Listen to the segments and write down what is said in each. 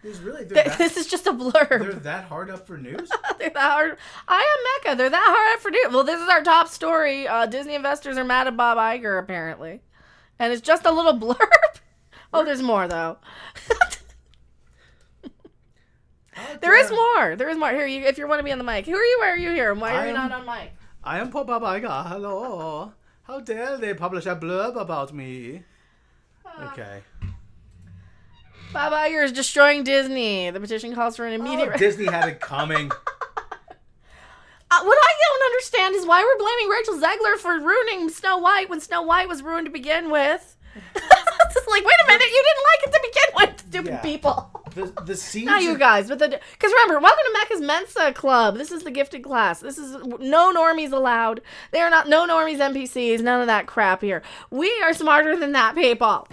This is just a blurb. They're that hard up for news? They're that hard. I am Mecca. They're that hard up for news. Well, this is our top story. Disney investors are mad at Bob Iger, apparently. And it's just a little blurb. Oh, there's more, though. There is more. Here, if you want to be on the mic. Who are you? Why are you here? Why are you not on mic? I am Bob Iger. Hello. How dare they publish a blurb about me? Okay. Bob Iger is destroying Disney. The petition calls for an immediate... Disney had it coming. What I don't understand is why we're blaming Rachel Zegler for ruining Snow White when Snow White was ruined to begin with. It's just like, wait a minute, you didn't like it to begin with, stupid people. The scenes... Not you guys, but because remember, welcome to Mecca's Mensa Club. This is the gifted class. This is no normies allowed. They are not no normies NPCs, none of that crap here. We are smarter than that, people.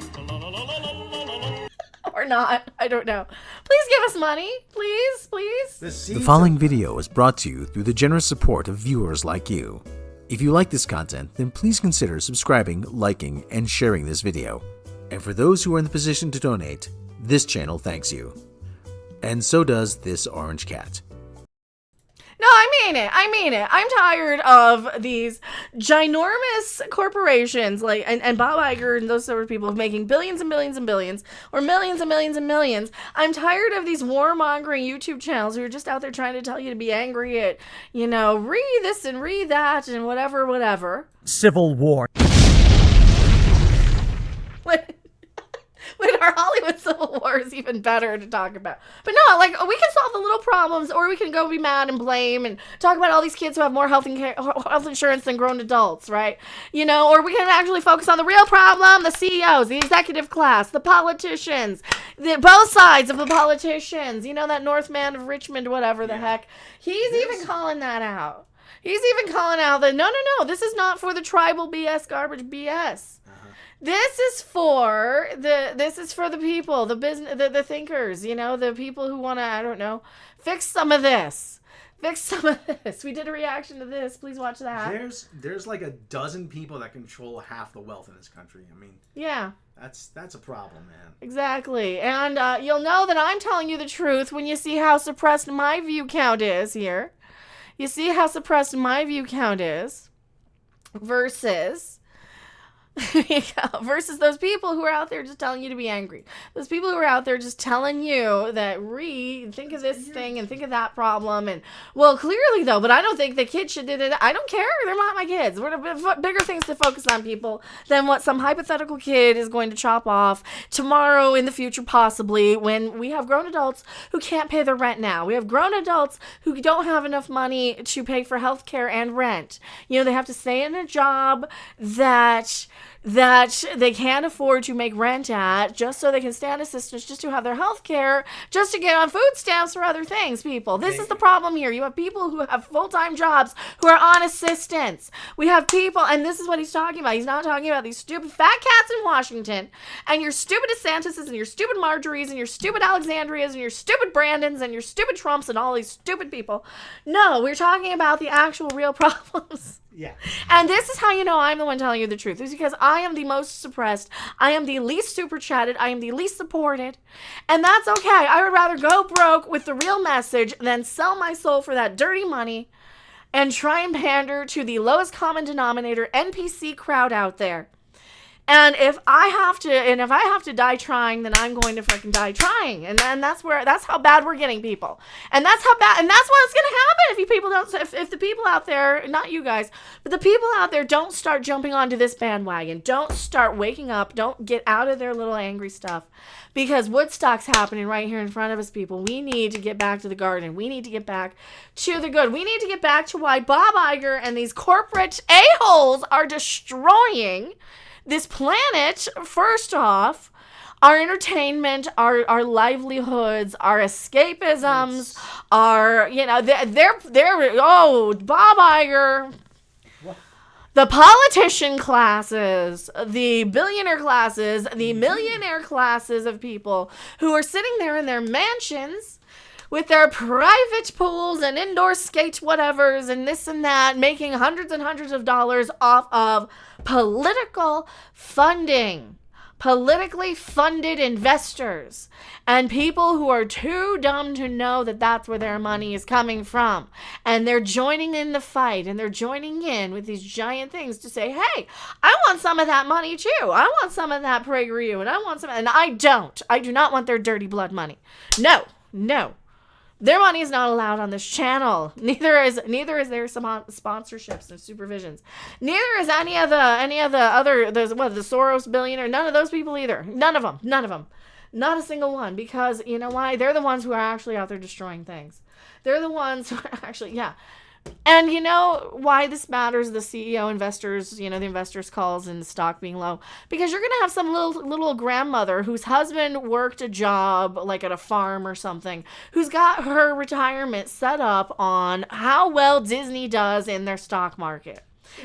Or not, I don't know. Please give us money, please. The following video is brought to you through the generous support of viewers like you. If you like this content, then please consider subscribing, liking, and sharing this video. And for those who are in the position to donate, this channel thanks you. And so does this orange cat. No, I mean it. I'm tired of these ginormous corporations and Bob Iger and those sort of people making billions and billions and billions, or millions and millions and millions. I'm tired of these warmongering YouTube channels who are just out there trying to tell you to be angry at, read this and read that and whatever. Civil War. When our Hollywood Civil War is even better to talk about. But no, we can solve the little problems, or we can go be mad and blame and talk about all these kids who have more health insurance than grown adults, right? Or we can actually focus on the real problem, the CEOs, the executive class, the politicians, both sides of the politicians. That Northman of Richmond, whatever the heck. He's even calling that out. He's even calling out that, no, this is not for the tribal BS, garbage BS. This is for the people, the business, the thinkers, the people who want to, fix some of this. We did a reaction to this. Please watch that. There's like a dozen people that control half the wealth in this country. I mean, yeah. That's a problem, man. Exactly. And you'll know that I'm telling you the truth when you see how suppressed my view count is here. You see how suppressed my view count is versus those people who are out there just telling you to be angry. Those people who are out there just telling you that think of this thing and think of that problem. And, well, clearly, though, but I don't think the kids should do it. I don't care. They're not my kids. We're bigger things to focus on, people, than what some hypothetical kid is going to chop off tomorrow in the future, possibly, when we have grown adults who can't pay their rent now. We have grown adults who don't have enough money to pay for health care and rent. They have to stay in a job that they can't afford to make rent at, just so they can stand assistance, just to have their health care, just to get on food stamps or other things, people. This is the problem here. You have people who have full-time jobs who are on assistance. We have people, and this is what he's talking about. He's not talking about these stupid fat cats in Washington, and your stupid DeSantis's, and your stupid Marjories, and your stupid Alexandrias, and your stupid Brandons, and your stupid Trumps, and all these stupid people. No, we're talking about the actual real problems. Yeah. And this is how you know I'm the one telling you the truth. It's because I am the most suppressed. I am the least super chatted. I am the least supported. And that's okay. I would rather go broke with the real message than sell my soul for that dirty money and try and pander to the lowest common denominator NPC crowd out there. And if I have to die trying, then I'm going to freaking die trying. And then that's how bad we're getting, people. And that's what's going to happen if the people out there, not you guys, but the people out there don't start jumping onto this bandwagon. Don't start waking up. Don't get out of their little angry stuff. Because Woodstock's happening right here in front of us, people. We need to get back to the garden. We need to get back to the good. We need to get back to why Bob Iger and these corporate a-holes are destroying this planet. First off, our entertainment, our livelihoods, our escapisms, Bob Iger, the politician classes, the billionaire classes, the millionaire classes of people who are sitting there in their mansions with their private pools and indoor skate whatevers and this and that, making hundreds and hundreds of dollars off of political funding. politically funded investors and people who are too dumb to know that that's where their money is coming from. And they're joining in the fight, and they're joining in with these giant things to say, hey, I want some of that money too. I want some of that PragerU, and I want some, and I do not want their dirty blood money. No. Their money is not allowed on this channel. Neither is their sponsorships and supervisions. Neither is any of the other the Soros billionaire. None of those people either. None of them. Not a single one. Because you know why? They're the ones who are actually out there destroying things. They're the ones who are actually, yeah. And you know why this matters, the CEO investors, the investors calls and the stock being low? Because you're going to have some little grandmother whose husband worked a job like at a farm or something, who's got her retirement set up on how well Disney does in their stock market.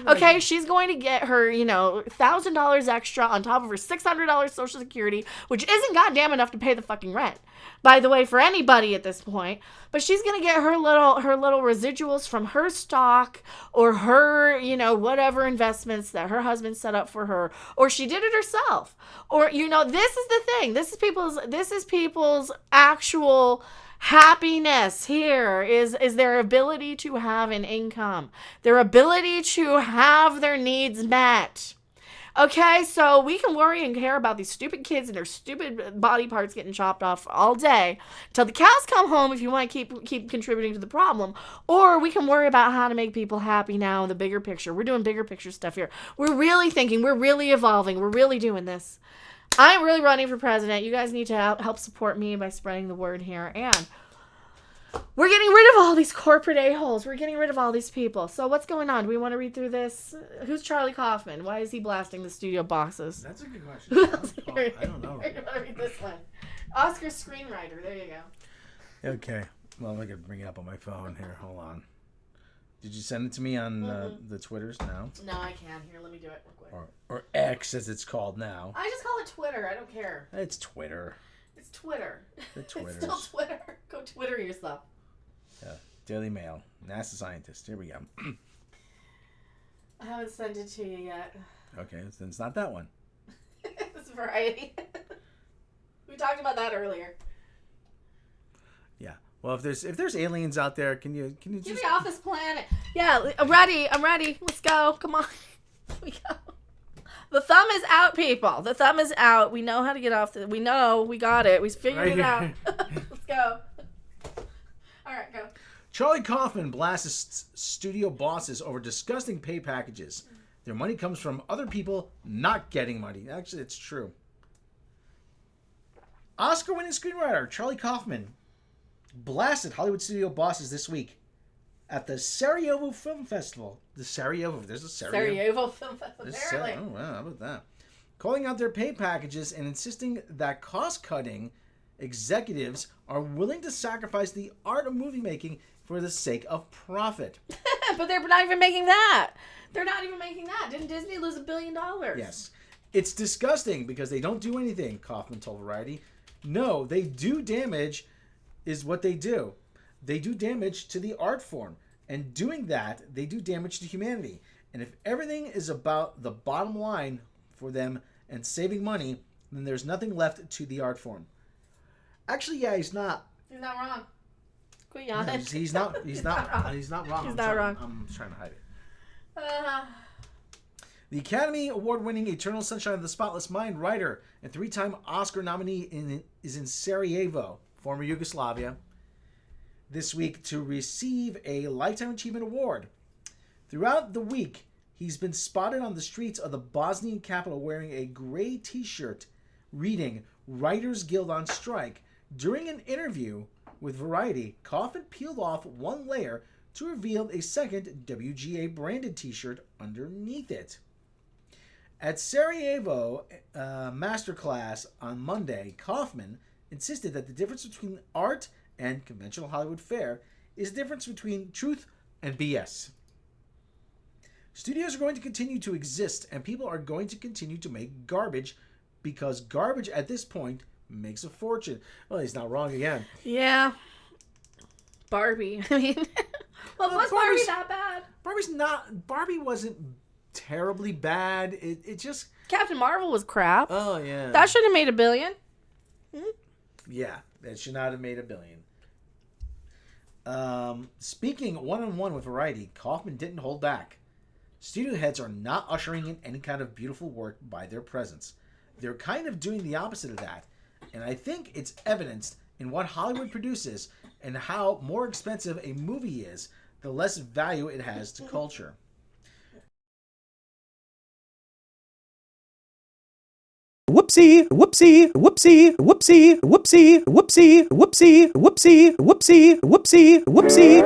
Okay, she's going to get her, $1,000 extra on top of her $600 Social Security, which isn't goddamn enough to pay the fucking rent, by the way, for anybody at this point. But she's going to get her little residuals from her stock or her, whatever investments that her husband set up for her, or she did it herself. Or, this is the thing. This is people's actual happiness here is their ability to have an income, their ability to have their needs met. Okay, so we can worry and care about these stupid kids and their stupid body parts getting chopped off all day till the cows come home if you want to keep contributing to the problem, or we can worry about how to make people happy now in the bigger picture. We're doing bigger picture stuff here. We're really thinking, we're really evolving, we're really doing this. I'm really running for president. You guys need to help support me by spreading the word here. And we're getting rid of all these corporate a-holes. We're getting rid of all these people. So what's going on? Do we want to read through this? Who's Charlie Kaufman? Why is he blasting the studio boxes? That's a good question. Who else? I don't know. I want to read this one. Oscar screenwriter. There you go. Okay. Well, I could bring it up on my phone here. Hold on. Did you send it to me on the Twitters now? No, I can't. Here, let me do it real quick. Or X, as it's called now. I just call it Twitter. I don't care. It's Twitter. It's Twitter. It's still Twitter. Go Twitter yourself. Yeah. Daily Mail. NASA scientist. Here we go. I haven't sent it to you yet. Okay, then it's not that one. It's Variety. We talked about that earlier. Yeah. Well, if there's aliens out there, can you Get just me off this planet? Yeah, I'm ready. Let's go. Come on. Here we go. The thumb is out, people. The thumb is out. We know how to get off. We know. We got it. We figured it out. Let's go. All right, go. Charlie Kaufman blasts studio bosses over disgusting pay packages. Their money comes from other people not getting money. Actually, it's true. Oscar-winning screenwriter Charlie Kaufman blasted Hollywood studio bosses this week at the Sarajevo Film Festival. There's a Sarajevo Film Festival. Apparently. Oh, wow, how about that? Calling out their pay packages and insisting that cost-cutting executives are willing to sacrifice the art of movie making for the sake of profit. But they're not even making that. Didn't Disney lose $1 billion? Yes. It's disgusting because they don't do anything, Kaufman told Variety. No, they do damage is what they do. They do damage to the art form. And doing that, they do damage to humanity. And if everything is about the bottom line for them and saving money, then there's nothing left to the art form. Actually, yeah, he's not. He's not wrong. Quit yawning. No, he's not wrong. He's not wrong. I'm trying to hide it. The Academy Award-winning Eternal Sunshine of the Spotless Mind writer and 3-time Oscar nominee is in Sarajevo, former Yugoslavia, this week to receive a Lifetime Achievement Award. Throughout the week, he's been spotted on the streets of the Bosnian capital wearing a gray t-shirt reading Writers Guild on Strike. During an interview with Variety, Kaufman peeled off one layer to reveal a second WGA branded t-shirt underneath it. At Sarajevo Masterclass on Monday, Kaufman insisted that the difference between art and conventional Hollywood fare is the difference between truth and BS. Studios are going to continue to exist, and people are going to continue to make garbage because garbage at this point makes a fortune. Well, he's not wrong again. Yeah. Barbie. I mean, was Barbie that bad? Barbie wasn't terribly bad. It just, Captain Marvel was crap. Oh, yeah. That should have made $1 billion. Yeah, that should not have made $1 billion. Speaking one-on-one with Variety, Kaufman didn't hold back. Studio heads are not ushering in any kind of beautiful work by their presence. They're kind of doing the opposite of that. And I think it's evidenced in what Hollywood produces and how more expensive a movie is, the less value it has to culture. Whoopsie, whoopsie, whoopsie, whoopsie, whoopsie, whoopsie, whoopsie, whoopsie, whoopsie, whoopsie, whoopsie.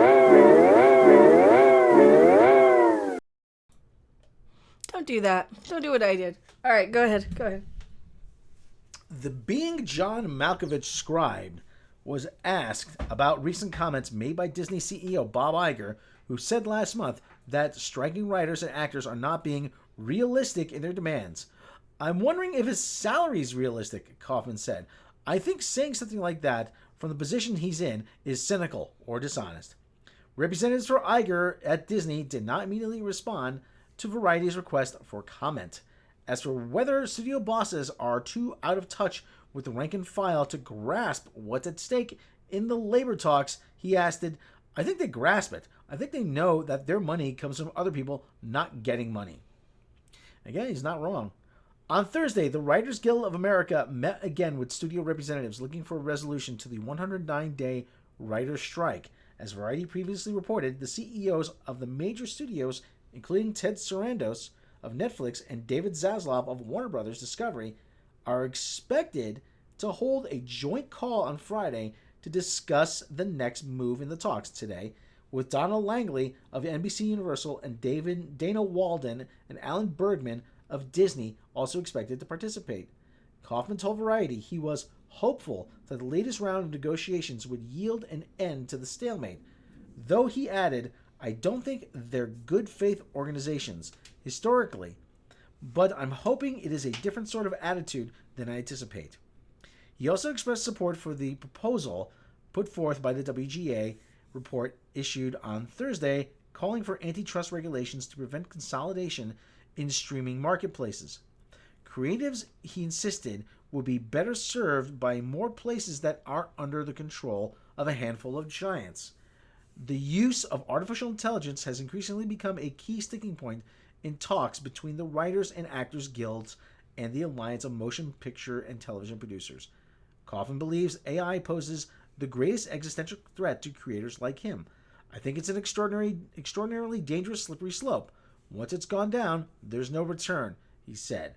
Don't do that. Don't do what I did. All right, go ahead. Go ahead. The Being John Malkovich scribe was asked about recent comments made by Disney CEO Bob Iger, who said last month that striking writers and actors are not being realistic in their demands. I'm wondering if his salary is realistic, Kaufman said. I think saying something like that from the position he's in is cynical or dishonest. Representatives for Iger at Disney did not immediately respond to Variety's request for comment. As for whether studio bosses are too out of touch with the rank and file to grasp what's at stake in the labor talks, he added, I think they grasp it. I think they know that their money comes from other people not getting money. Again, he's not wrong. On Thursday, the Writers Guild of America met again with studio representatives looking for a resolution to the 109-day writer's strike. As Variety previously reported, the CEOs of the major studios, including Ted Sarandos of Netflix and David Zaslav of Warner Brothers Discovery, are expected to hold a joint call on Friday to discuss the next move in the talks today, with Donald Langley of NBC Universal and Dana Walden and Alan Bergman of Disney also expected to participate. Kaufman told Variety he was hopeful that the latest round of negotiations would yield an end to the stalemate, though he added, I don't think they're good faith organizations, historically, but I'm hoping it is a different sort of attitude than I anticipate. He also expressed support for the proposal put forth by the WGA report issued on Thursday, calling for antitrust regulations to prevent consolidation in streaming marketplaces. Creatives, he insisted, would be better served by more places that aren't under the control of a handful of giants. The use of artificial intelligence has increasingly become a key sticking point in talks between the Writers and Actors Guilds and the Alliance of Motion Picture and Television Producers. Kaufman believes AI poses the greatest existential threat to creators like him. I think it's an extraordinarily dangerous slippery slope. Once it's gone down, there's no return, he said.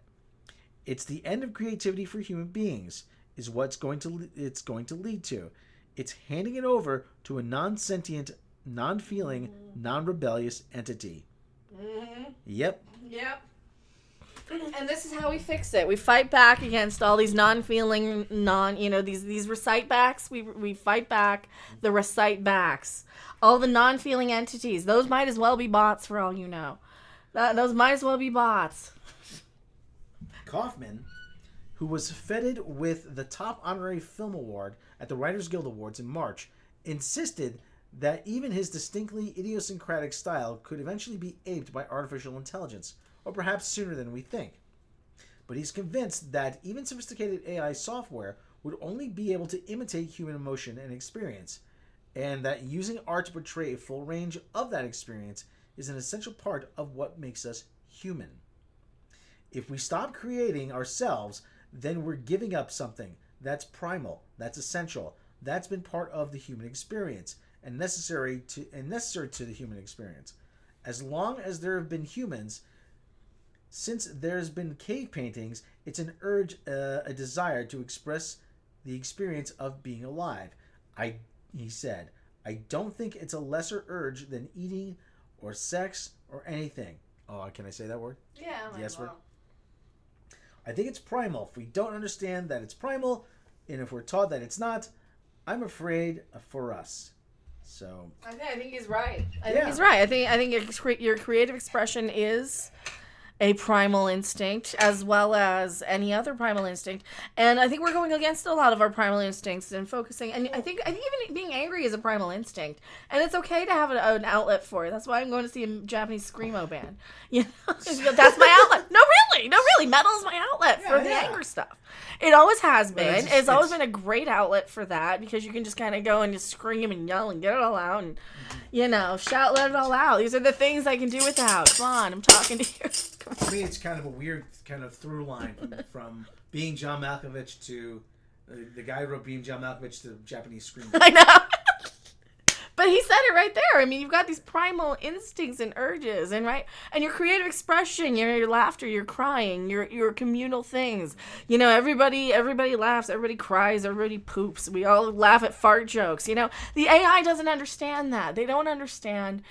It's the end of creativity for human beings, is what it's going to lead to. It's handing it over to a non-sentient, non-feeling, non-rebellious entity. Mm-hmm. Yep. And this is how we fix it. We fight back against all these non-feeling, these recite backs. We fight back the recite backs. All the non-feeling entities. Those might as well be bots for all you know. Those might as well be bots. Kaufman, who was feted with the top honorary film award at the Writers Guild Awards in March, insisted that even his distinctly idiosyncratic style could eventually be aped by artificial intelligence, or perhaps sooner than we think. But he's convinced that even sophisticated AI software would only be able to imitate human emotion and experience, and that using art to portray a full range of that experience is an essential part of what makes us human. If we stop creating ourselves, then we're giving up something that's primal, that's essential, that's been part of the human experience and necessary to the human experience. As long as there have been humans, since there's been cave paintings, it's an urge, a desire to express the experience of being alive. He said, I don't think it's a lesser urge than eating or sex or anything. Oh, can I say that word? Yeah. Yes, word. I think it's primal. If we don't understand that it's primal, and if we're taught that it's not, I'm afraid for us. So I think he's right. I think he's right. I think your creative expression is a primal instinct as well as any other primal instinct, and I think we're going against a lot of our primal instincts and focusing. And I think even being angry is a primal instinct, and it's okay to have an outlet for it. That's why I'm going to see a Japanese screamo band. That's my outlet. No, really. really. No, really. Metal is my outlet for the anger stuff. It always has been. It's always been a great outlet for that because you can just kind of go and just scream and yell and get it all out and, shout, let it all out. These are the things I can do without. Come on, I'm talking to you. For me, it's kind of a weird kind of through line from being John Malkovich to the guy who wrote Being John Malkovich to Japanese screenwriter. I know. But he said it right there. I mean, you've got these primal instincts and urges, and your creative expression, your laughter, your crying, your communal things. Everybody laughs, everybody cries, everybody poops. We all laugh at fart jokes. The AI doesn't understand that. They don't understand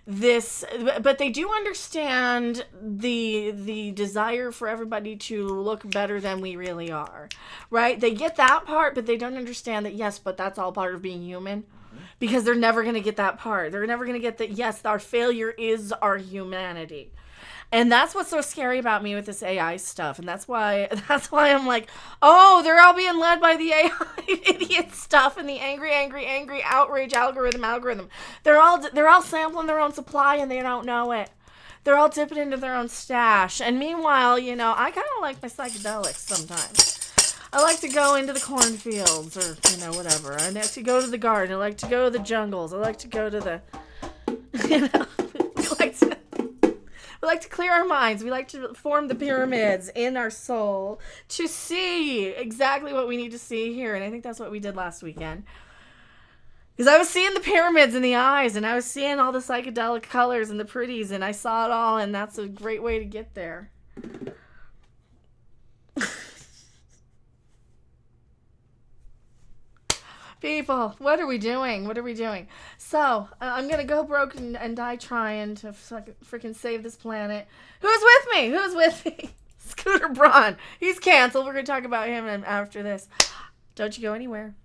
this, but they do understand the desire for everybody to look better than we really are, right? They get that part, but they don't understand that, yes, but that's all part of being human. Because they're never going to get that part. They're never going to get that, yes, our failure is our humanity. And that's what's so scary about me with this AI stuff. And that's why I'm like, oh, they're all being led by the AI idiot stuff and the angry outrage algorithm. They're all sampling their own supply and they don't know it. They're all dipping into their own stash. And meanwhile, I kind of like my psychedelics sometimes. I like to go into the cornfields or, whatever. I like to go to the garden. I like to go to the jungles. I like to go to the, we like to clear our minds. We like to form the pyramids in our soul to see exactly what we need to see here. And I think that's what we did last weekend. Because I was seeing the pyramids in the eyes and I was seeing all the psychedelic colors and the pretties and I saw it all and that's a great way to get there. People, what are we doing? So, I'm going to go broke and die trying to freaking save this planet. Who's with me? Scooter Braun. He's canceled. We're going to talk about him after this. Don't you go anywhere.